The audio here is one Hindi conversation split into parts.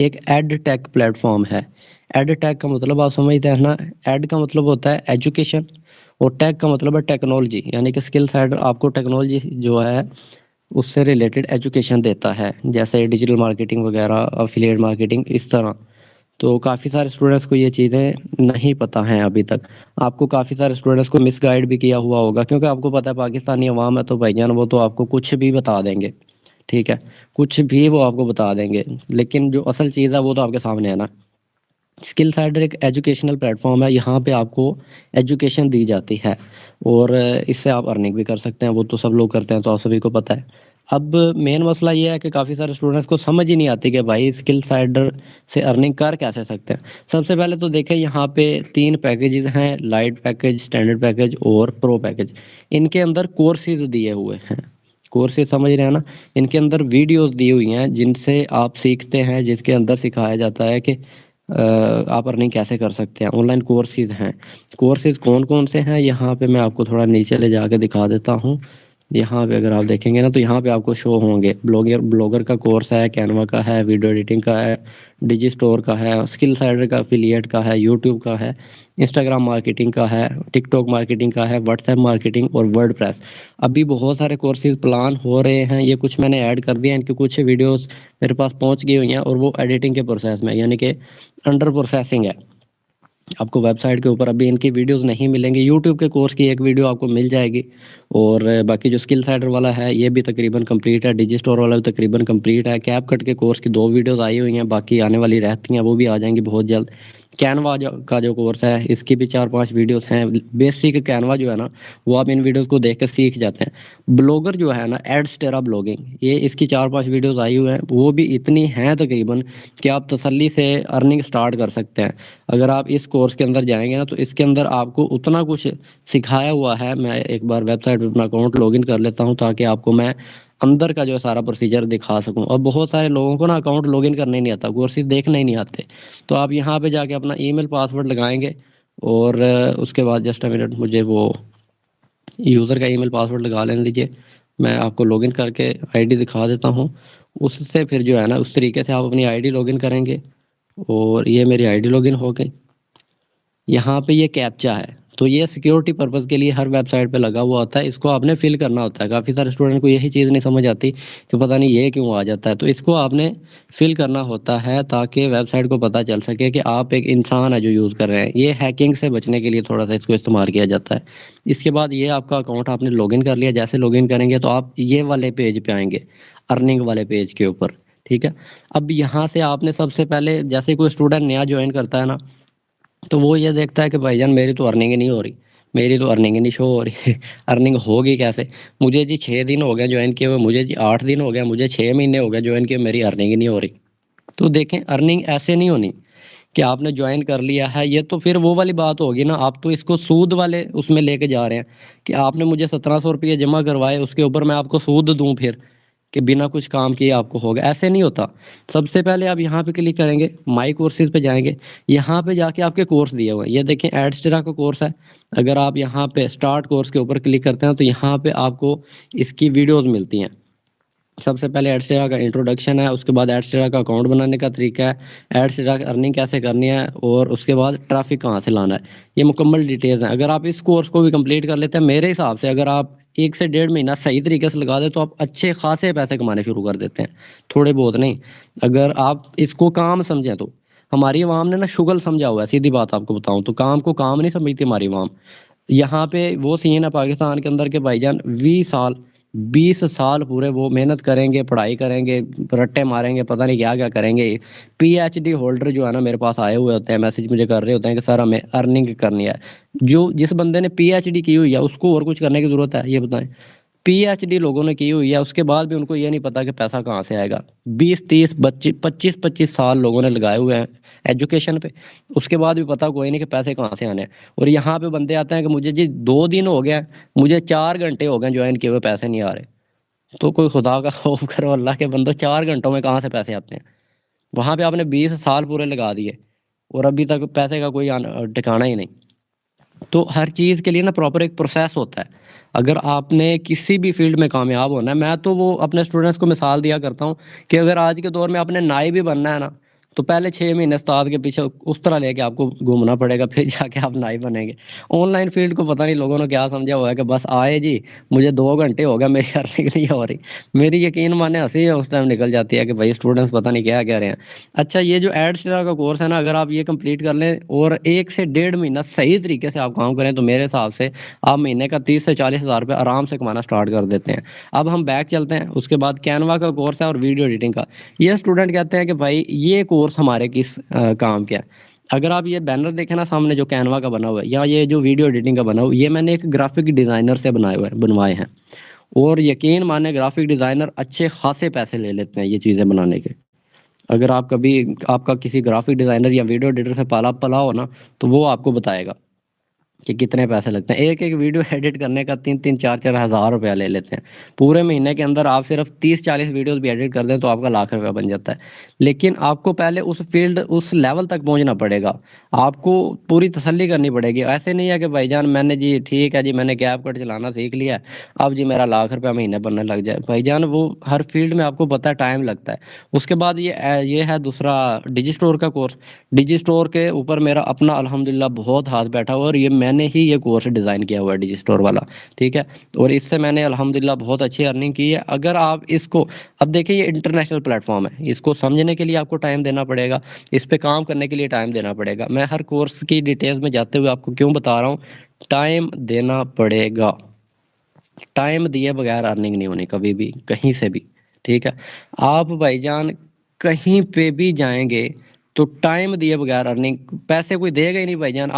एक एड टेक प्लेटफॉर्म है। एड टेक का मतलब आप समझते हैं ना। एड का मतलब होता है एजुकेशन और टेक का मतलब है टेक्नोलॉजी, यानी कि स्किल साइड आपको टेक्नोलॉजी जो है उससे रिलेटेड एजुकेशन देता है, जैसे डिजिटल मार्केटिंग वगैरह, अफिलिएट मार्केटिंग, इस तरह। तो काफ़ी सारे स्टूडेंट्स को ये चीज़ें नहीं पता हैं अभी तक। आपको काफ़ी सारे स्टूडेंट्स को मिसगाइड भी किया हुआ होगा, क्योंकि आपको पता है पाकिस्तानी अवाम है तो भाईजान वो तो आपको कुछ भी बता देंगे। ठीक है, कुछ भी वो आपको बता देंगे, लेकिन जो असल चीज़ है वो तो आपके सामने है ना। स्किल साइडर एक एजुकेशनल प्लेटफॉर्म है, यहाँ पे आपको एजुकेशन दी जाती है और इससे आप अर्निंग भी कर सकते हैं। वो तो सब लोग करते हैं, तो आप सभी को पता है। अब मेन मसला ये है कि काफ़ी सारे स्टूडेंट्स को समझ ही नहीं आती कि भाई स्किल साइडर से अर्निंग कर कैसे सकते हैं। सबसे पहले तो देखें, यहाँ पे 3 पैकेजेस हैं, लाइट पैकेज, स्टैंडर्ड पैकेज और प्रो पैकेज। इनके अंदर कोर्सेज दिए हुए हैं। कोर्सेज समझ रहे हैं ना। इनके अंदर वीडियोस दी हुई हैं जिनसे आप सीखते हैं, जिसके अंदर सिखाया जाता है कि आप अर्निंग कैसे कर सकते हैं। ऑनलाइन कोर्सेज हैं। कोर्सेज कौन कौन से हैं, यहाँ पे मैं आपको थोड़ा नीचे ले जाके दिखा देता हूँ। यहाँ पे अगर आप देखेंगे ना तो यहाँ पे आपको शो होंगे। ब्लॉगर ब्लॉगर का कोर्स है, कैनवा का है, वीडियो एडिटिंग का है, डिजी स्टोर का है, स्किल साइडर का, एफिलिएट का है, यूट्यूब का है, इंस्टाग्राम मार्केटिंग का है, टिकटॉक मार्केटिंग का है, व्हाट्सएप मार्केटिंग और वर्डप्रेस। अभी बहुत सारे कोर्सेज प्लान हो रहे हैं, ये कुछ मैंने ऐड कर दिए हैं, इनकी कुछ वीडियोस मेरे पास पहुंच गई हुई हैं और वो एडिटिंग के प्रोसेस में, यानी कि अंडर प्रोसेसिंग है। आपको वेबसाइट के ऊपर अभी इनकी वीडियोस नहीं मिलेंगी। यूट्यूब के कोर्स की एक वीडियो आपको मिल जाएगी और बाकी जो स्किल साइडर वाला है ये भी तकरीबन कंप्लीट है, डिजी स्टोर वाला भी तकरीबन कंप्लीट है। कैपकट के कोर्स की 2 वीडियोस आई हुई हैं, बाकी आने वाली रहती हैं, वो भी आ जाएंगी बहुत जल्द। कैनवा का जो कोर्स है इसकी भी 4-5 वीडियोस हैं। बेसिक कैनवा जो है ना, वो आप इन वीडियोस को देख कर सीख जाते हैं। ब्लॉगर जो है ना, एड्सटेरा ब्लॉगिंग, ये इसकी 4-5 वीडियोस आई हुई हैं, वो भी इतनी हैं तकरीबन कि आप तसल्ली से अर्निंग स्टार्ट कर सकते हैं। अगर आप इस कोर्स के अंदर जाएंगे ना तो इसके अंदर आपको उतना कुछ सिखाया हुआ है। मैं एक बार वेबसाइट पे अपना अकाउंट लॉगिन कर लेता हूँ ताकि आपको मैं अंदर का जो सारा प्रोसीजर दिखा सकूं। और बहुत सारे लोगों को ना अकाउंट लॉगिन करने ही नहीं आता, कोर्सेज देखने ही नहीं आते। तो आप यहाँ पे जाके अपना ईमेल पासवर्ड लगाएंगे और उसके बाद जस्ट अ मिनट, मुझे वो यूज़र का ईमेल पासवर्ड लगा लेने दीजिए। मैं आपको लॉगिन करके आईडी दिखा देता हूँ। उससे फिर जो है ना उस तरीके से आप अपनी आईडी लॉगिन करेंगे और ये मेरी आईडी लॉगिन हो गई। यहाँ पे ये कैप्चा है, तो ये सिक्योरिटी पर्पस के लिए हर वेबसाइट पे लगा हुआ होता है, इसको आपने फिल करना होता है। काफ़ी सारे स्टूडेंट को यही चीज़ नहीं समझ आती कि पता नहीं ये क्यों आ जाता है। तो इसको आपने फिल करना होता है ताकि वेबसाइट को पता चल सके कि आप एक इंसान है जो यूज़ कर रहे हैं। ये हैकिंग से बचने के लिए थोड़ा सा इसको इस्तेमाल किया जाता है। इसके बाद ये आपका अकाउंट आपने लॉगिन कर लिया। जैसे लॉगिन करेंगे तो आप ये वाले पेज पे आएंगे, अर्निंग वाले पेज के ऊपर। ठीक है। अब यहाँ से आपने सबसे पहले, जैसे कोई स्टूडेंट नया ज्वाइन करता है ना, तो वो ये देखता है कि भाईजान मेरी तो अर्निंग ही नहीं हो रही, मेरी तो अर्निंग ही नहीं शो हो रही। अर्निंग होगी कैसे? मुझे जी 6 दिन हो गए ज्वाइन किए हुए, मुझे जी 8 दिन हो गया, मुझे 6 महीने हो गए ज्वाइन किए, मेरी अर्निंग ही नहीं हो रही। तो देखें, अर्निंग ऐसे नहीं होनी कि आपने ज्वाइन कर लिया है, ये तो फिर वो वाली बात होगी ना। आप तो इसको सूद वाले उसमें लेके जा रहे हैं कि आपने मुझे 1700 रुपये जमा करवाए, उसके ऊपर मैं आपको सूद दूं फिर, कि बिना कुछ काम किए आपको होगा। ऐसे नहीं होता। सबसे पहले आप यहाँ पे क्लिक करेंगे, माई कोर्सेज पे जाएंगे। यहाँ पे जाके आपके कोर्स दिए हुए हैं, ये देखें एडस्ट्रा का कोर्स है। अगर आप यहाँ पे स्टार्ट कोर्स के ऊपर क्लिक करते हैं तो यहाँ पे आपको इसकी वीडियोस मिलती हैं। सबसे पहले एडस्टेरा का इंट्रोडक्शन है, उसके बाद एडस्टेरा का अकाउंट बनाने का तरीका है, एडस्टेरा की अर्निंग कैसे करनी है और उसके बाद ट्रैफिक कहाँ से लाना है। ये मुकम्मल डिटेल्स हैं। अगर आप इस कोर्स को भी कंप्लीट कर लेते हैं, मेरे हिसाब से अगर आप 1 से 1.5 महीना सही तरीके से लगा दें तो आप अच्छे खासे पैसे कमाने शुरू कर देते हैं। थोड़े बहुत नहीं, अगर आप इसको काम समझें तो। हमारी आवाम ने ना शुगल समझा हुआ है, सीधी बात आपको बताऊं तो काम को काम नहीं समझती हमारी आवाम। यहाँ पे वो सीन है पाकिस्तान के अंदर के भाईजान 20 साल, 20 साल पूरे वो मेहनत करेंगे, पढ़ाई करेंगे, रट्टे मारेंगे, पता नहीं क्या क्या करेंगे। पीएचडी होल्डर जो है ना मेरे पास आए हुए होते हैं, मैसेज मुझे कर रहे होते हैं कि सर हमें अर्निंग करनी है। जो जिस बंदे ने पीएचडी की हुई है उसको और कुछ करने की जरूरत है, ये बताएं। पीएचडी लोगों ने की हुई है, उसके बाद भी उनको ये नहीं पता कि पैसा कहाँ से आएगा। 20, 30, 25 साल लोगों ने लगाए हुए हैं एजुकेशन पे, उसके बाद भी पता कोई नहीं कि पैसे कहाँ से आने हैं। और यहाँ पे बंदे आते हैं कि मुझे जी 2 दिन हो गया, मुझे 4 घंटे हो गए ज्वाइन किए हुए, पैसे नहीं आ रहे। तो कोई खुदा का खौफ करो, अल्लाह के बंदो, 4 घंटों में कहाँ से पैसे आते हैं? वहां पे आपने 20 साल पूरे लगा दिए और अभी तक पैसे का कोई ठिकाना ही नहीं। तो हर चीज़ के लिए ना प्रॉपर एक प्रोसेस होता है। अगर आपने किसी भी फील्ड में कामयाब होना है, मैं तो वो अपने स्टूडेंट्स को मिसाल दिया करता हूँ कि अगर आज के दौर में आपने नाई भी बनना है ना, तो पहले 6 महीने उस्ताद के पीछे उस तरह लेके आपको घूमना पड़ेगा, फिर जाके आप नाई बनेंगे। ऑनलाइन फील्ड को पता नहीं लोगों ने क्या समझा हुआ है कि बस आए जी, मुझे 2 घंटे हो गए, मेरी अर्निंग नहीं हो रही। मेरी यकीन माने हँसी उस टाइम निकल जाती है कि भाई स्टूडेंट्स पता नहीं क्या कह रहे हैं। अच्छा, ये जो एडस्ट्रा का कोर्स है ना, अगर आप ये कंप्लीट कर लें और 1 से डेढ़ महीना सही तरीके से आप काम करें, तो मेरे हिसाब से आप महीने का 30 से 40 हज़ार रुपये आराम से कमाना स्टार्ट कर देते हैं। अब हम बैक चलते हैं, उसके बाद कैनवा का कोर्स है और वीडियो एडिटिंग का। ये स्टूडेंट कहते हैं कि भाई ये कोर्स हमारे किस काम के है। अगर आप ये बैनर देखें ना सामने जो कैनवा का बना हुआ है, या ये जो वीडियो एडिटिंग का बना हुआ है, ये मैंने एक ग्राफिक डिज़ाइनर से बनवाए हैं। और यकीन माने ग्राफिक डिज़ाइनर अच्छे खासे पैसे ले लेते हैं ये चीज़ें बनाने के। अगर आप कभी आपका किसी ग्राफिक डिज़ाइनर या वीडियो एडिटर से पाला पला हो ना, तो वो आपको बताएगा कि कितने पैसे लगते हैं। एक-एक वीडियो एडिट करने का 3-3 4-4 हज़ार रुपया ले लेते हैं। पूरे महीने के अंदर आप सिर्फ 30-40 वीडियोज़ भी एडिट कर दें तो आपका लाख रुपया बन जाता है। लेकिन आपको पहले उस फ़ील्ड उस लेवल तक पहुँचना पड़ेगा। आपको पूरी तसल्ली करनी पड़ेगी। ऐसे नहीं है कि भाईजान मैंने जी ठीक है जी, मैंने कैपकट चलाना सीख लिया है, अब जी मेरा लाख रुपया महीने बनने लग जाए। भाईजान वो हर फ़ील्ड में आपको पता है टाइम लगता है। उसके बाद ये है दूसरा डिजिस्टोर का कोर्स। डिजिस्टोर के ऊपर मेरा अपना अल्हम्दुलिल्लाह बहुत हाथ बैठा हुआ है और ये मैंने ही ये कोर्स डिज़ाइन किया हुआ है डिजिस्टोर वाला, ठीक है? और इससे मैंने अल्हम्दुलिल्लाह बहुत अच्छी अर्निंग की है। अगर आप इसको अब देखिए ये इंटरनेशनल प्लेटफ़ॉर्म है, इसको समझने के लिए आपको टाइम देना पड़ेगा, इस पे काम करने के लिए टाइम देना पड़ेगा। मैं हर कोर्स की डिटेल्स में जाते हुए आपको क्यों बता रहा हूँ, टाइम देना पड़ेगा। टाइम दिए बगैर अर्निंग नहीं होनी कभी भी, कहीं से भी, ठीक है? आप भाईजान कहीं पे भी जाएँगे, तो टाइम दिए बगैर अर्निंग पैसे कोई देगा ही नहीं भाईजान।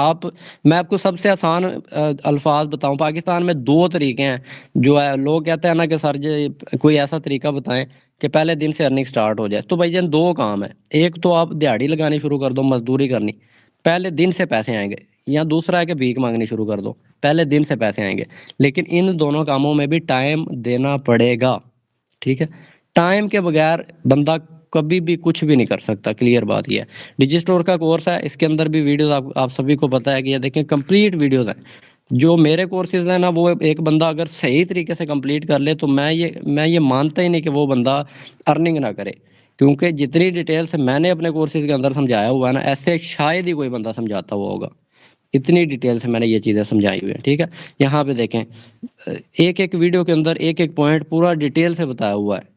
मैं आपको सबसे आसान अल्फ़ाज़ बताऊँ, पाकिस्तान में 2 तरीके हैं, जो है लोग कहते हैं ना कि सर जी कोई ऐसा तरीका बताएँ कि पहले दिन से अर्निंग स्टार्ट हो जाए। तो भाईजान 2 काम है, एक तो आप दिहाड़ी लगानी शुरू कर दो, मज़दूरी करनी, पहले दिन से पैसे आएँगे, या दूसरा है कि भीख माँगनी शुरू कर दो, पहले दिन से पैसे आएँगे। लेकिन इन दोनों कामों में भी टाइम देना पड़ेगा, ठीक है? टाइम के बगैर बंदा कभी भी कुछ भी नहीं कर सकता, क्लियर बात ये है। डिजिस्टोर का कोर्स है, इसके अंदर भी वीडियोज़ आप सभी को पता है कि ये देखें कंप्लीट वीडियोज़ हैं। जो मेरे कोर्सेज़ हैं ना, वो एक बंदा अगर सही तरीके से कंप्लीट कर ले, तो मैं ये मानता ही नहीं कि वो बंदा अर्निंग ना करे। क्योंकि जितनी डिटेल्स मैंने अपने कोर्सेज़ के अंदर समझाया हुआ है ना, ऐसे शायद ही कोई बंदा समझाता हुआ होगा। इतनी डिटेल से मैंने ये चीज़ें समझाई हुई हैं, ठीक है? यहाँ पे देखें एक-एक वीडियो के अंदर एक-एक पॉइंट पूरा डिटेल से बताया हुआ है।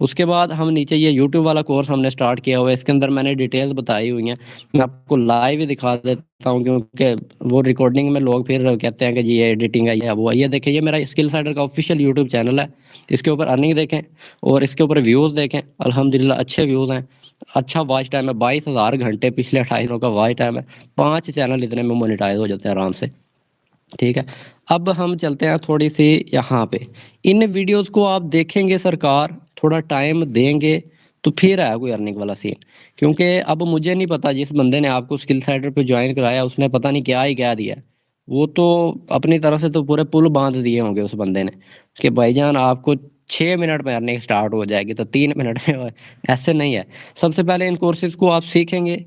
उसके बाद हम नीचे ये यूट्यूब वाला कोर्स हमने स्टार्ट किया हुआ है, इसके अंदर मैंने डिटेल्स बताई हुई हैं। मैं आपको लाइव ही दिखा देता हूँ, क्योंकि वो रिकॉर्डिंग में लोग फिर कहते हैं कि जी ये एडिटिंग है, ये है, वो है। ये देखिए, ये मेरा स्किल सेंटर का ऑफ़िशियल यूट्यूब चैनल है। इसके ऊपर अर्निंग देखें और इसके ऊपर व्यूज़ देखें, अल्हम्दुलिल्लाह अच्छे व्यूज़ हैं। अच्छा वॉच टाइम है, 22,000 घंटे पिछले 28 दिनों का वॉच टाइम है। 5 चैनल इतने में मोनेटाइज़ हो जाते हैं आराम से। ठीक है। अब हम चलते हैं थोड़ी-सी यहाँ पे। इन वीडियोज़ को आप देखेंगे सरकार, थोड़ा टाइम देंगे, तो फिर आया कोई अर्निंग वाला सीन। क्योंकि अब मुझे नहीं पता जिस बंदे ने आपको स्किल सेंटर पे जॉइन कराया, उसने पता नहीं क्या ही कह दिया है। वो तो अपनी तरफ से तो पूरे पुल बाँध दिए होंगे उस बंदे ने, कि भाईजान आपको 6 मिनट में अर्निंग स्टार्ट हो जाएगी, तो 3 मिनट में ऐसे नहीं है। सबसे पहले इन कोर्सेज़ को आप सीखेंगे,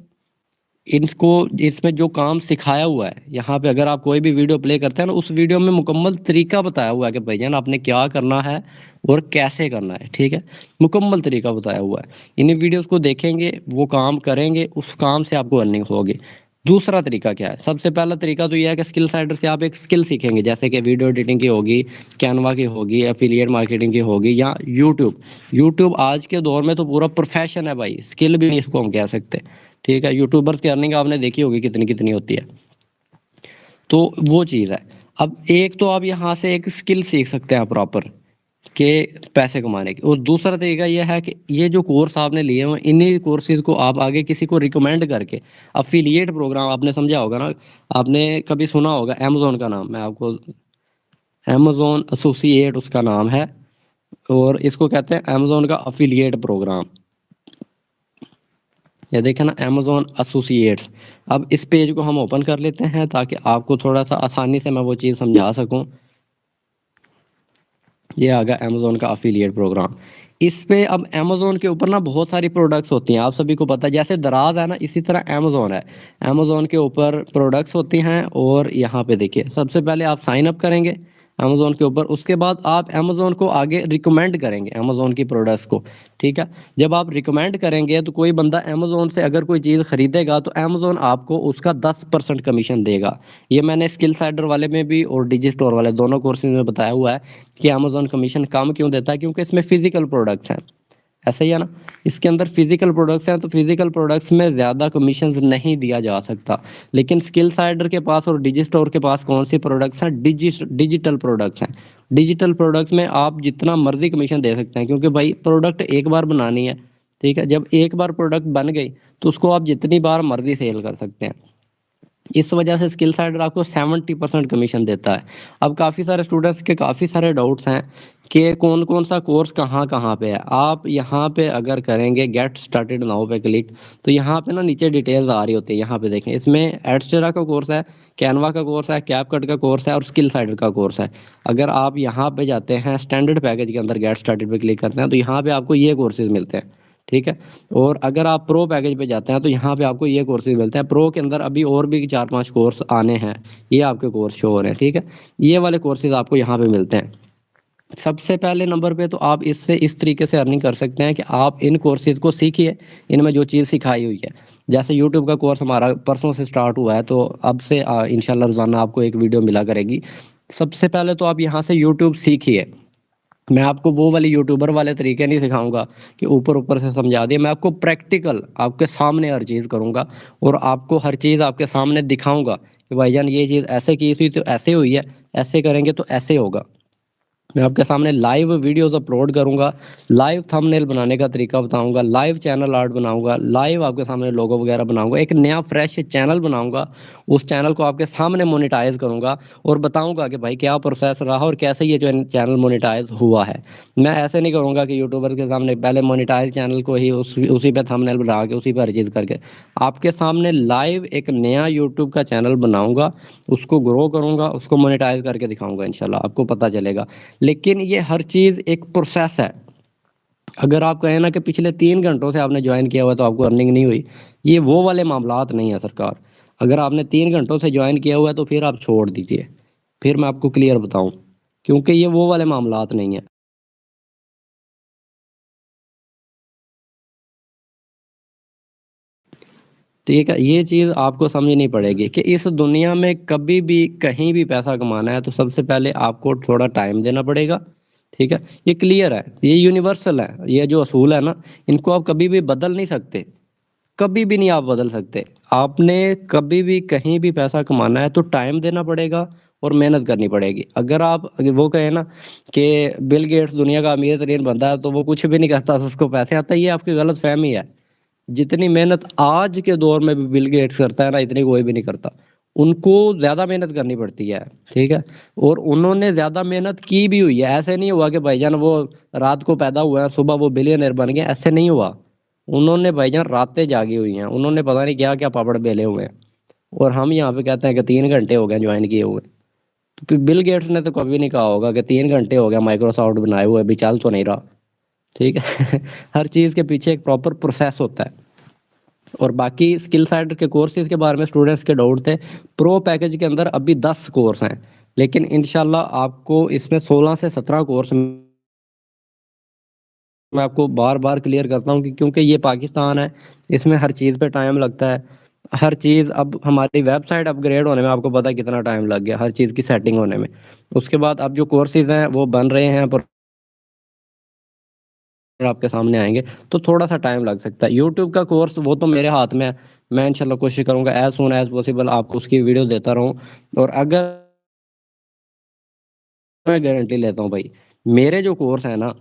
इनको इसमें जो काम सिखाया हुआ है, यहाँ पे अगर आप कोई भी वीडियो प्ले करते हैं ना, उस वीडियो में मुकम्मल तरीका बताया हुआ है कि भैया आपने क्या करना है और कैसे करना है, ठीक है? मुकम्मल तरीका बताया हुआ है। इन वीडियोज़ को देखेंगे, वो काम करेंगे, उस काम से आपको अर्निंग होगी। दूसरा तरीका क्या है? सबसे पहला तरीका तो ये है कि स्किल सेंटर से आप एक स्किल सीखेंगे, जैसे कि वीडियो एडिटिंग की होगी, कैनवा की होगी, एफिलिएट मार्केटिंग की होगी, या यूट्यूब। यूट्यूब आज के दौर में तो पूरा प्रोफ़ेशन है भाई, स्किल भी नहीं इसको हम कह सकते। ठीक है, यूट्यूबर्स की अर्निंग आपने देखी होगी कितनी-कितनी होती है। तो वो चीज़ है। अब एक तो आप यहाँ से एक स्किल सीख सकते हैं प्रॉपर, के पैसे कमाने की, और दूसरा तरीका ये है कि ये जो कोर्स आपने लिए हुए हैं, इन्हीं कोर्सेज़ को आप आगे किसी को रिकमेंड करके एफ़िलिएट प्रोग्राम आपने समझा होगा ना, आपने कभी सुना होगा अमेज़न का नाम, मैं आपको अमेज़न एसोसिएट उसका नाम है, और इसको कहते हैं अमेज़न का एफ़िलिएट प्रोग्राम। ये देखें ना, अमेज़न एसोसिएट्स। अब इस पेज को हम ओपन कर लेते हैं ताकि आपको थोड़ा-सा आसानी से मैं वो चीज़ समझा सकूँ। ये आ गया अमेज़न का एफ़िलिएट प्रोग्राम। इस पे अब अमेज़न के ऊपर ना बहुत सारी प्रोडक्ट्स होती हैं, आप सभी को पता है। जैसे दराज़ है ना, इसी तरह अमेज़न है। अमेज़न के ऊपर प्रोडक्ट्स होती हैं, और यहाँ पे देखिए सबसे पहले आप साइन अप करेंगे। अमेज़न के ऊपर। उसके बाद आप अमेज़न को आगे रिकमेंड करेंगे अमेज़न की प्रोडक्ट्स को, ठीक है? जब आप रिकमेंड करेंगे तो कोई बंदा अमेज़न से अगर कोई चीज़ खरीदेगा तो अमेज़न आपको उसका 10% कमीशन देगा। ये मैंने स्किल साइडर वाले में भी और डिजिस्टोर वाले दोनों कोर्सेज़ में बताया हुआ है कि अमेज़न कमीशन कम क्यों देता है, क्योंकि इसमें फिज़िकल प्रोडक्ट्स हैं। ऐसा ही है ना? इसके अंदर फिज़िकल प्रोडक्ट्स हैं, तो फिज़िकल प्रोडक्ट्स में ज़्यादा कमीशंस नहीं दिया जा सकता। लेकिन स्किल साइडर के पास और डिजिस्टोर के पास कौन-सी प्रोडक्ट्स हैं? डिजिटल प्रोडक्ट्स हैं। डिजिटल प्रोडक्ट्स में आप जितना मर्ज़ी कमीशन दे सकते हैं, क्योंकि भाई प्रोडक्ट एक बार बनानी है, ठीक है? जब एक बार प्रोडक्ट बन गई, तो उसको आप जितनी बार मर्ज़ी सेल कर सकते हैं। इस वजह से स्किल साइडर आपको 70% कमीशन देता है। अब काफ़ी सारे स्टूडेंट्स के काफ़ी सारे डाउट्स हैं कि कौन-कौन सा कोर्स कहाँ-कहाँ पे है। आप यहाँ पे अगर करेंगे गेट स्टार्टेड नाउ पे क्लिक, तो यहाँ पे ना नीचे डिटेल्स आ रही होती है, यहाँ पे देखें। इसमें एडस्टेरा का कोर्स है, कैनवा का कोर्स है, कैपकट का कोर्स है और स्किल साइडर का कोर्स है। अगर आप यहाँ पे जाते हैं स्टैंडर्ड पैकेज के अंदर गेट स्टार्टेड पे क्लिक करते हैं, तो यहाँ पे आपको ये कोर्सेज़ मिलते हैं, ठीक है? और अगर आप प्रो पैकेज पे जाते हैं तो यहाँ पे आपको ये कोर्सेज़ मिलते हैं। प्रो के अंदर अभी और भी 4-5 कोर्स आने हैं। ये आपके कोर्स शो हो रहे हैं, ठीक है? ये वाले कोर्सेज़ आपको यहाँ पे मिलते हैं। सबसे पहले नंबर पे तो आप इससे इस तरीके से अर्निंग कर सकते हैं कि आप इन कोर्सेज़ को सीखिए, इनमें जो चीज़ सिखाई हुई है। जैसे यूट्यूब का कोर्स हमारा परसों से स्टार्ट हुआ है, तो अब से इंशाल्लाह रोज़ाना आपको एक वीडियो मिला करेगी। सबसे पहले तो आप यहाँ से यूट्यूब सीखिए। मैं आपको वो वाले यूट्यूबर वाले तरीके नहीं सिखाऊँगा कि ऊपर-ऊपर से समझा दिया। मैं आपको प्रैक्टिकल आपके सामने हर चीज़ करूँगा और आपको हर चीज़ आपके सामने दिखाऊँगा कि भाईजान ये चीज़ ऐसे की थी तो ऐसे हुई है, ऐसे करेंगे तो ऐसे होगा। मैं आपके सामने लाइव वीडियोज़ अपलोड करूँगा, लाइव थंबनेल बनाने का तरीका बताऊँगा, लाइव चैनल आर्ट बनाऊँगा, लाइव आपके सामने लोगो वगैरह बनाऊँगा, एक नया फ्रेश चैनल बनाऊँगा, उस चैनल को आपके सामने मोनेटाइज़ करूँगा और बताऊँगा कि भाई क्या प्रोसेस रहा और कैसे ये जो चैनल मोनेटाइज़ हुआ है। मैं ऐसे नहीं करूँगा कि यूट्यूबर के सामने पहले मोनेटाइज़ चैनल को ही उसी पे थंबनेल बना के उसी पे हर चीज़ करके, आपके सामने लाइव एक नया यूट्यूब का चैनल बनाऊँगा, उसको ग्रो करूँगा, उसको मोनेटाइज़ करके दिखाऊँगा इंशाल्लाह, आपको पता चलेगा। लेकिन ये हर चीज़ एक प्रोसेस है। अगर आप कहें ना कि पिछले 3 घंटों से आपने जॉइन किया हुआ है तो आपको अर्निंग नहीं हुई, ये वो वाले मामलात नहीं है सरकार। अगर आपने 3 घंटों से जॉइन किया हुआ है तो फिर आप छोड़ दीजिए। फिर मैं आपको क्लियर बताऊँ, क्योंकि ये वो वाले मामलात नहीं है। ठीक है, ये चीज़ आपको समझनी पड़ेगी कि इस दुनिया में कभी भी, कहीं भी पैसा कमाना है तो सबसे पहले आपको थोड़ा टाइम देना पड़ेगा, ठीक है? ये क्लियर है, ये यूनिवर्सल है, ये जो असूल है ना, इनको आप कभी भी बदल नहीं सकते, कभी भी नहीं आप बदल सकते। आपने कभी भी, कहीं भी पैसा कमाना है तो टाइम देना पड़ेगा और मेहनत करनी पड़ेगी। अगर आप वो कहें ना कि बिल गेट्स दुनिया का अमीर-तरीन बंदा है तो वो कुछ भी नहीं करता तो उसको पैसे आते हैं, ये आपकी गलतफ़हमी है। जितनी मेहनत आज के दौर में भी बिल गेट्स करता है ना, इतनी कोई भी नहीं करता। उनको ज़्यादा मेहनत करनी पड़ती है, ठीक है? और उन्होंने ज़्यादा मेहनत की भी हुई है। ऐसे नहीं हुआ कि भाईजान वो रात को पैदा हुए हैं, सुबह वो बिलियनेयर बन गए, ऐसे नहीं हुआ। उन्होंने भाईजान रातें जागी हुई हैं, उन्होंने पता नहीं क्या-क्या पापड़ बेले हुए हैं। और हम यहाँ पे कहते हैं कि 3 घंटे हो गए जॉइन किए हुए। तो फिर बिल गेट्स ने तो कभी नहीं कहा होगा कि 3 घंटे हो गया माइक्रोसॉफ्ट बनाए हुए, अभी चल तो नहीं रहा, ठीक है? हर चीज़ के पीछे एक प्रॉपर प्रोसेस होता है। और बाकी स्किल साइड के कोर्सेज़ के बारे में स्टूडेंट्स के डाउट थे। प्रो पैकेज के अंदर अभी 10 कोर्स हैं, लेकिन इंशाल्लाह आपको इसमें 16 से 17 कोर्स मैं आपको बार-बार क्लियर करता हूँ कि क्योंकि ये पाकिस्तान है, इसमें हर चीज़ पे टाइम लगता है। हर चीज़, अब हमारी वेबसाइट अपग्रेड होने में आपको पता है कितना टाइम लग गया, हर चीज़ की सेटिंग होने में। उसके बाद अब जो कोर्सेज़ हैं वो बन रहे हैं पर आपके सामने आएँगे, तो थोड़ा-सा टाइम लग सकता है। यूट्यूब का कोर्स वो तो मेरे हाथ में है, मैं इंशाल्लाह कोशिश करूँगा एज़ सून एज़ पॉसिबल आपको उसकी वीडियो देता रहूँ। और अगर मैं गारंटी लेता हूँ भाई, मेरे जो कोर्स हैं ना,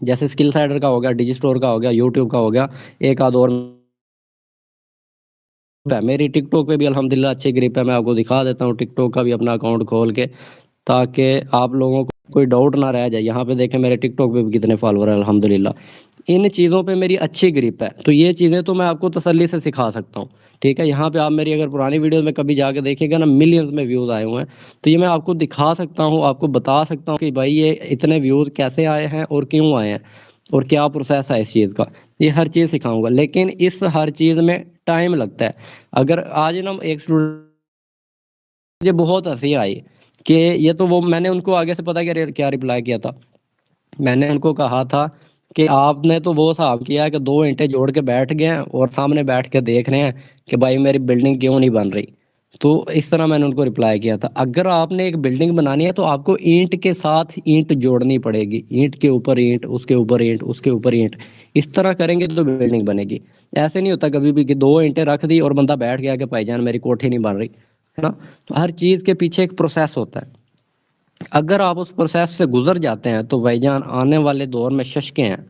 जैसे स्किल साइडर का हो गया, डिजिस्टोर का हो गया, यूट्यूब का हो गया, एक आध और है। मेरी टिकटॉक पे भी अल्हम्दुलिल्लाह अच्छी ग्रिप है, मैं आपको दिखा देता हूँ टिकटॉक का भी अपना अकाउंट खोल के, ताकि आप लोगों को कोई डाउट ना रह जाए। यहाँ पे देखें मेरे टिकटॉक पे भी कितने फॉलोवर हैं अल्हम्दुलिल्लाह। इन चीज़ों पे मेरी अच्छी ग्रिप है, तो ये चीज़ें तो मैं आपको तसल्ली से सिखा सकता हूँ, ठीक है? यहाँ पे आप मेरी अगर पुरानी वीडियोज़ में कभी जाके देखिएगा ना, मिलियंस में व्यूज़ आए हुए हैं, तो ये मैं आपको दिखा सकता हूँ, आपको बता सकता हूँ कि भाई ये इतने व्यूज़ कैसे आए हैं और क्यों आए हैं और क्या प्रोसेस है इस चीज़ का। ये हर चीज़ सिखाऊँगा, लेकिन इस हर चीज़ में टाइम लगता है। अगर आज ना एक स्टूडेंट, मुझे बहुत हँसी आई कि ये तो वो मैंने उनको आगे से पता क्या रिप्लाई किया था। मैंने उनको कहा था कि आपने तो वो हिसाब किया कि 2 ईंटें जोड़ के बैठ गए हैं और सामने बैठ के देख रहे हैं कि भाई मेरी बिल्डिंग क्यों नहीं बन रही। तो इस तरह मैंने उनको रिप्लाई किया था, अगर आपने एक बिल्डिंग बनानी है तो आपको ईंट के साथ ईंट जोड़नी पड़ेगी, ईंट के ऊपर ईंट, उसके ऊपर ईंट, उसके ऊपर ईंट, इस तरह करेंगे तो बिल्डिंग बनेगी। ऐसे नहीं होता कभी भी कि 2 ईंटें रख दी और बंदा बैठ गया कि भाईजान मेरी कोठी नहीं बन रही, है ना। तो हर चीज़ के पीछे एक प्रोसेस होता है। अगर आप उस प्रोसेस से गुजर जाते हैं तो भाईजान आने वाले दौर में शशके हैं।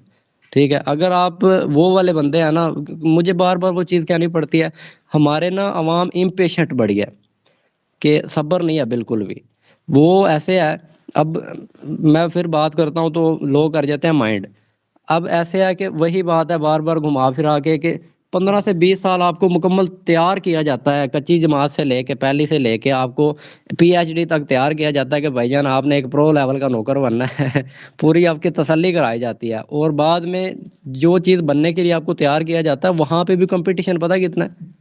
ठीक है, अगर आप वो वाले बंदे हैं ना, मुझे बार बार वो चीज़ कहनी पड़ती है, हमारे ना अवाम इम्पेशेंट बढ़ गया, कि सब्र नहीं है बिल्कुल भी। वो ऐसे है, अब मैं फिर बात करता हूँ तो लोग कर जाते हैं माइंड। अब ऐसे है कि वही बात है बार बार घुमा फिरा के कि 15 से 20 साल आपको मुकम्मल तैयार किया जाता है, कच्ची जमात से लेके पहली से लेके आपको पीएचडी तक तैयार किया जाता है कि भाईजान आपने एक प्रो लेवल का नौकर बनना है। पूरी आपकी तसल्ली कराई जाती है, और बाद में जो चीज़ बनने के लिए आपको तैयार किया जाता है वहाँ पे भी कंपटीशन पता है कितना है।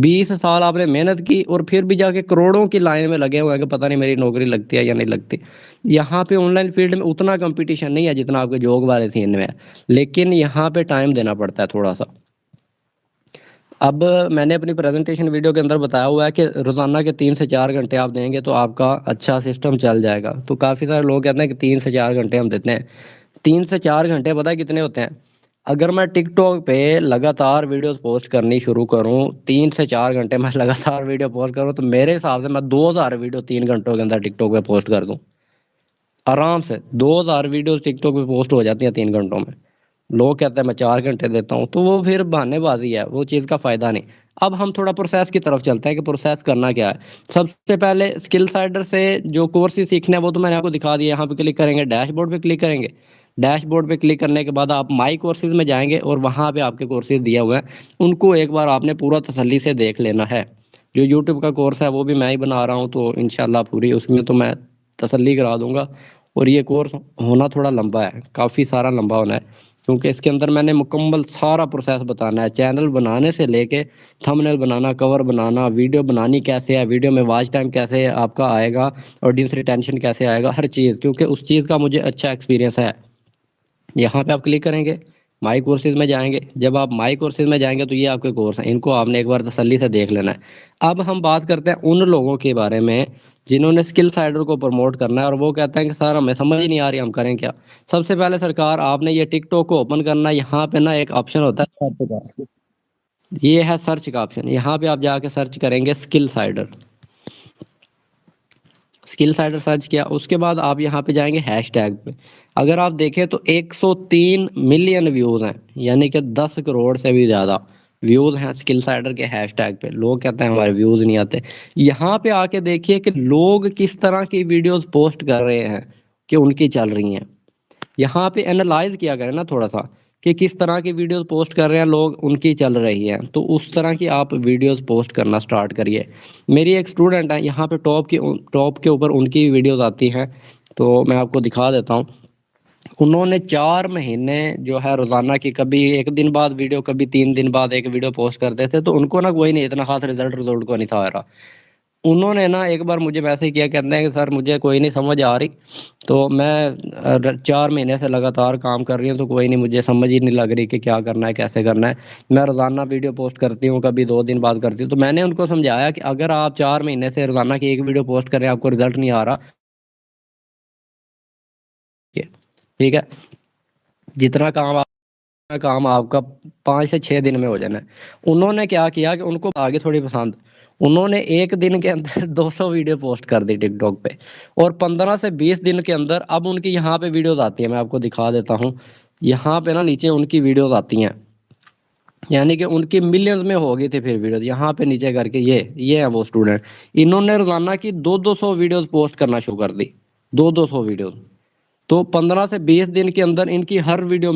20 साल आपने मेहनत की और फिर भी जाके करोड़ों की लाइन में लगे हुए हैं कि पता नहीं मेरी नौकरी लगती है या नहीं लगती। यहाँ पे ऑनलाइन फील्ड में उतना कंपटीशन नहीं है जितना आपके जॉब वाले सीन में है, लेकिन यहाँ पे टाइम देना पड़ता है थोड़ा सा। अब मैंने अपनी प्रेजेंटेशन वीडियो के अंदर बताया हुआ है कि रोजाना के 3 से 4 घंटे आप देंगे तो आपका अच्छा सिस्टम चल जाएगा। तो काफ़ी सारे लोग कहते हैं कि 3 से 4 घंटे हम देते हैं। 3 से 4 घंटे पता है कितने होते हैं? अगर मैं टिकटॉक पे लगातार वीडियोस पोस्ट करनी शुरू करूं, 3 से 4 घंटे मैं लगातार वीडियो पोस्ट करूं, तो मेरे हिसाब से मैं 2000 वीडियो 3 घंटों के अंदर टिकटॉक पे पोस्ट कर दूं आराम से। 2000 वीडियोस टिकटॉक पे पोस्ट हो जाती हैं 3 घंटों में। लोग कहते हैं मैं 4 घंटे देता हूँ, तो वो फिर बहानेबाजी है, वो चीज़ का फायदा नहीं। अब हम थोड़ा प्रोसेस की तरफ चलते हैं कि प्रोसेस करना क्या है। सबसे पहले स्किल साइडर से जो कोर्सेज सीखने हैं वो तो मैंने आपको दिखा दिया। यहाँ पे क्लिक करेंगे, डैशबोर्ड पे क्लिक करेंगे। डैशबोर्ड पे क्लिक करने के बाद आप माई कोर्सेज में जाएंगे और वहाँ पे आपके कोर्सेज दिए हुए हैं, उनको एक बार आपने पूरा तसल्ली से देख लेना है। जो यूट्यूब का कोर्स है वो भी मैं ही बना रहा हूँ, तो इंशाल्लाह पूरी उसमें तो मैं तसल्ली करा दूंगा। और ये कोर्स होना थोड़ा लंबा है, काफ़ी सारा लंबा होना है, क्योंकि इसके अंदर मैंने मुकम्मल सारा प्रोसेस बताना है, चैनल बनाने से लेके थंबनेल बनाना, कवर बनाना, वीडियो बनानी कैसे है, वीडियो में वॉच टाइम कैसे आपका आएगा, ऑडियंस रिटेंशन कैसे आएगा, हर चीज़, क्योंकि उस चीज़ का मुझे अच्छा एक्सपीरियंस है। यहाँ पे आप क्लिक करेंगे, माई कोर्सेज में जाएंगे। जब आप माई कोर्सेज में जाएंगे तो ये आपके कोर्स हैं, इनको आपने एक बार तसल्ली से देख लेना है। अब हम बात करते हैं उन लोगों के बारे में जिन्होंने स्किल साइडर को प्रमोट करना है और वो कहते हैं कि सर हमें समझ ही नहीं आ रही, हम करें क्या। सबसे पहले सरकार आपने ये टिकटॉक को ओपन करना है। यहाँ पे ना एक ऑप्शन होता है सर्च का, ये है सर्च का ऑप्शन। यहाँ पे आप जाके सर्च करेंगे skill cider. Skill cider search किया, उसके बाद आप यहाँ पे जाएंगे हैशटैग पे। अगर आप देखें तो 103 मिलियन व्यूज हैं, यानी कि 10 करोड़ से भी ज़्यादा व्यूज हैं स्किल साइडर के हैशटैग पे। लोग कहते हैं हमारे व्यूज नहीं आते। यहाँ पे आके देखिए कि लोग किस तरह की वीडियोस पोस्ट कर रहे हैं कि उनकी चल रही हैं। यहाँ पे एनालाइज किया करें ना थोड़ा सा कि किस तरह की वीडियोस पोस्ट कर रहे हैं लोग, उनकी चल रही है, तो उस तरह की आप वीडियोस पोस्ट करना स्टार्ट करिए। मेरी एक स्टूडेंट है, यहाँ पे टॉप के ऊपर उनकी वीडियोस आती हैं, तो मैं आपको दिखा देता हूँ। उन्होंने 4 महीने जो है रोजाना की, कभी एक दिन बाद वीडियो, कभी 3 दिन बाद एक वीडियो पोस्ट करते थे, तो उनको ना कोई नहीं इतना खास रिजल्ट रिजल्ट को नहीं था आ रहा। उन्होंने ना एक बार मुझे मैसेज किया, कहते हैं कि सर मुझे कोई नहीं समझ आ रही, तो मैं 4 महीने से लगातार काम कर रही हूँ, तो कोई नहीं, मुझे समझ ही नहीं लग रही कि क्या करना है कैसे करना है। मैं रोज़ाना वीडियो पोस्ट करती हूँ, कभी 2 दिन बाद करती हूँ। तो मैंने उनको समझाया कि अगर आप 4 महीने से रोज़ाना की एक वीडियो पोस्ट करें, आपको रिजल्ट नहीं आ रहा, ठीक है, जितना काम आपका 5 से 6 दिन में हो जाना है। उन्होंने क्या किया कि उनको आगे थोड़ी पसंद, उन्होंने एक दिन के अंदर 200 वीडियो पोस्ट कर दी टिकटॉक पे, और 15 से 20 दिन के अंदर अब उनकी यहाँ पे वीडियोस आती है। मैं आपको दिखा देता हूँ, यहाँ पे ना नीचे उनकी वीडियोस आती हैं, यानी कि उनकी मिलियंस में हो गई थी फिर वीडियोस। यहाँ पे नीचे करके ये है वो स्टूडेंट, इन्होंने रोजाना की 200 वीडियोस पोस्ट करना शुरू कर दी, 200 वीडियोस। तो 15 से 20 दिन के अंदर इनकी हर वीडियो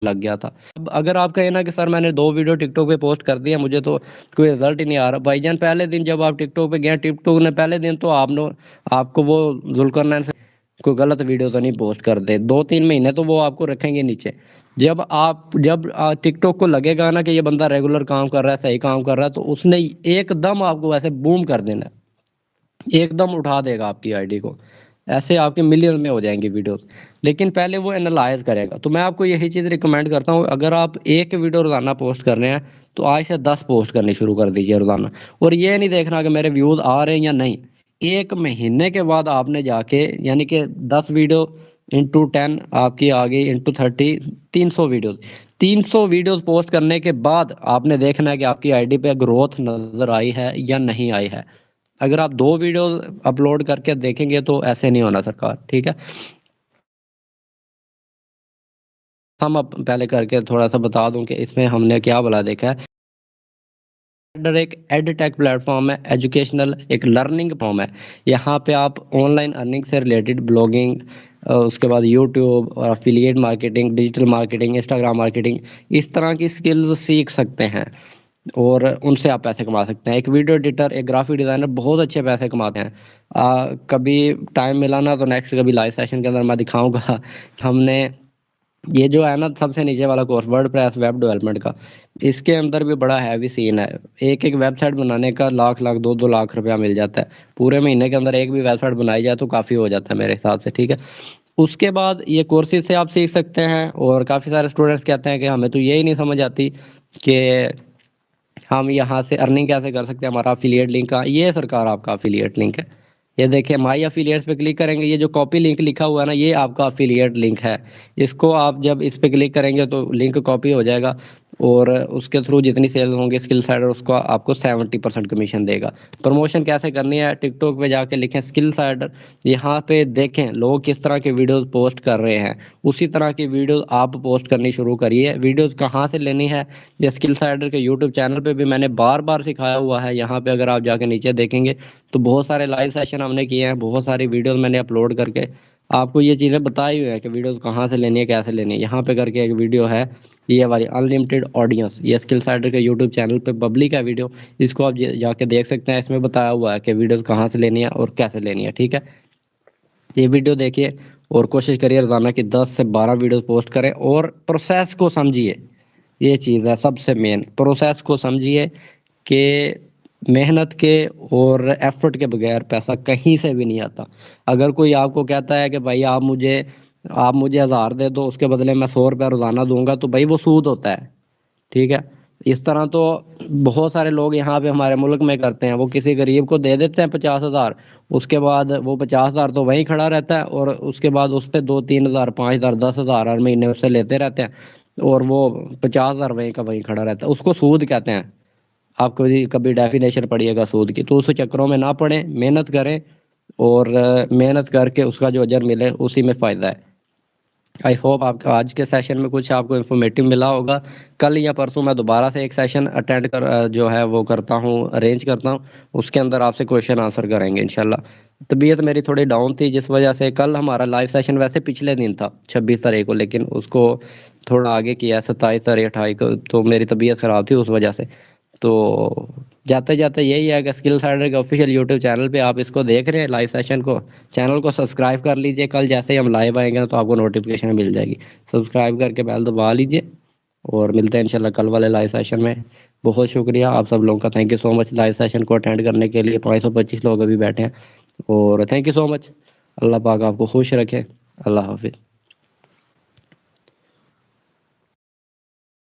लग गया था। अब अगर आप कहें ना कि सर मैंने 2 वीडियो टिकटॉक पे पोस्ट कर दिया, मुझे तो कोई रिजल्ट ही नहीं आ रहा, भाईजान पहले दिन जब आप टिकटॉक पे गए, टिकटॉक ने पहले दिन तो आपको वो जुल्करनैन से कोई गलत वीडियो तो नहीं पोस्ट कर दे, 2-3 महीने तो वो आपको रखेंगे नीचे। जब टिकटॉक को लगेगा ना कि ये बंदा रेगुलर काम कर रहा है, सही काम कर रहा है, तो उसने एकदम आपको वैसे बूम कर देना है। एकदम उठा देगा आपकी आईडी को। ऐसे आपके मिलियन में हो जाएंगी वीडियोस। लेकिन पहले वो एनालाइज करेगा। तो मैं आपको यही चीज़ रिकमेंड करता हूँ, अगर आप एक वीडियो रोजाना पोस्ट कर रहे हैं तो आज से 10 पोस्ट करनी शुरू कर दीजिए रोजाना। और ये नहीं देखना कि मेरे व्यूज आ रहे हैं या नहीं। एक महीने के बाद आपने जाके, यानी कि 10 वीडियो इंटू 10 आपकी आ गई, इंटू 30, 300 वीडियोस। 300 वीडियोस पोस्ट करने के बाद आपने देखना है कि आपकी आईडी पे ग्रोथ नजर आई है या नहीं आई है। अगर आप 2 वीडियो अपलोड करके देखेंगे तो ऐसे नहीं होना सरकार, ठीक है। हम अब पहले करके थोड़ा सा बता दूं कि इसमें हमने क्या भला देखा है। एडर एक एड टेक प्लेटफॉर्म है, एजुकेशनल एक लर्निंग फॉर्म है। यहाँ पे आप ऑनलाइन अर्निंग से रिलेटेड ब्लॉगिंग, उसके बाद यूट्यूब और affiliate marketing, digital marketing, Instagram marketing, इस तरह की स्किल्स सीख सकते हैं और उनसे आप पैसे कमा सकते हैं। एक वीडियो एडिटर, एक ग्राफिक डिज़ाइनर बहुत अच्छे पैसे कमाते हैं। कभी टाइम मिला ना तो नेक्स्ट कभी लाइव सेशन के अंदर मैं दिखाऊंगा। हमने ये जो है ना सबसे नीचे वाला course, word press web development का, इसके अंदर भी बड़ा हैवी सीन है। एक एक वेबसाइट बनाने का लाख लाख 2-2 लाख रुपया मिल जाता है। पूरे महीने के अंदर एक भी वेबसाइट बनाई जाए तो काफ़ी हो जाता है मेरे हिसाब से, ठीक है। उसके बाद ये कोर्सेज से आप सीख सकते हैं। और काफ़ी सारे स्टूडेंट्स कहते हैं कि हमें तो यही नहीं समझ आती कि हम यहाँ से अर्निंग कैसे कर सकते हैं, हमारा अफिलिएट लिंक का, ये सरकार आपका अफिलिएट लिंक है। ये देखिए माई अफिलिएट्स पे क्लिक करेंगे, ये जो कॉपी लिंक लिखा हुआ है ना, ये आपका अफिलिएट लिंक है। इसको आप जब इस पे क्लिक करेंगे तो लिंक कॉपी हो जाएगा और उसके थ्रू जितनी सेल होंगी स्किल साइडर उसको आपको 70% कमीशन देगा। प्रमोशन कैसे करनी है, टिकटॉक पे जाके लिखें स्किल साइडर, यहाँ पे देखें लोग किस तरह के वीडियोस पोस्ट कर रहे हैं, उसी तरह की वीडियोस आप पोस्ट करनी शुरू करिए। वीडियोस कहाँ से लेनी है, ये स्किल साइडर के यूट्यूब चैनल पे भी मैंने बार बार सिखाया हुआ है। यहाँ पे अगर आप जाके नीचे देखेंगे तो बहुत सारे लाइव सेशन हमने किए हैं, बहुत सारी वीडियोस मैंने अपलोड करके आपको ये चीज़ें बताई हुई हैं कि वीडियोस कहाँ से लेनी है, कैसे लेनी है। यहाँ पे करके एक वीडियो है, ये वाली अनलिमिटेड ऑडियंस, ये स्किल साइडर के यूट्यूब चैनल पे पब्लिक है वीडियो, इसको आप जाके देख सकते हैं। इसमें बताया हुआ है कि वीडियोस कहाँ से लेनी है और कैसे लेनी है, ठीक है। ये वीडियो देखिए और कोशिश करिए रोजाना की 10 से 12 वीडियो पोस्ट करें और प्रोसेस को समझिए। ये चीज़ है सबसे मेन, प्रोसेस को समझिए कि मेहनत के और एफर्ट के बगैर पैसा कहीं से भी नहीं आता। अगर कोई आपको कहता है कि भाई आप मुझे 1000 दे दो उसके बदले मैं 100 रुपया रोजाना दूंगा, तो भाई वो सूद होता है, ठीक है। इस तरह तो बहुत सारे लोग यहाँ पे हमारे मुल्क में करते हैं। वो किसी गरीब को दे देते हैं 50,000, उसके बाद वो 50,000 तो वहीं खड़ा रहता है और उसके बाद उस पर 2-3 हज़ार, 5,000, 10,000 हर महीने उससे लेते रहते हैं और वो 50,000 वहीं का वहीं खड़ा रहता है। उसको सूद कहते हैं। आप कभी कभी डेफिनेशन पढ़िएगा सूद की, तो उस चक्करों में ना पड़े, मेहनत करें और मेहनत करके उसका जो अजर मिले उसी में फ़ायदा है। आई होप आपको आज के सेशन में कुछ आपको इन्फॉर्मेटिव मिला होगा। कल या परसों मैं दोबारा से एक सेशन अटेंड कर जो है वो करता हूँ, अरेंज करता हूँ। उसके अंदर आपसे क्वेश्चन आंसर करेंगे इंशाल्लाह। तबीयत मेरी थोड़ी डाउन थी जिस वजह से कल हमारा लाइव सेशन वैसे पिछले दिन था 26 तारीख को, लेकिन उसको थोड़ा आगे किया 27 तारीख 28 को, तो मेरी तबीयत ख़राब थी उस वजह से। तो जाते जाते यही है कि स्किल साइडर के ऑफिशियल यूट्यूब चैनल पे आप इसको देख रहे हैं लाइव सेशन को, चैनल को सब्सक्राइब कर लीजिए। कल जैसे ही हम लाइव आएंगे तो आपको नोटिफिकेशन मिल जाएगी, सब्सक्राइब करके बेल दबा लीजिए। और मिलते हैं इंशाल्लाह कल वाले लाइव सेशन में। बहुत शुक्रिया आप सब लोगों का, thank you so much live session को अटेंड करने के लिए। 525 लोग अभी बैठे हैं और थैंक यू सो मच। अल्लाह पाक आपको खुश रखे। अल्लाह हाफिज़।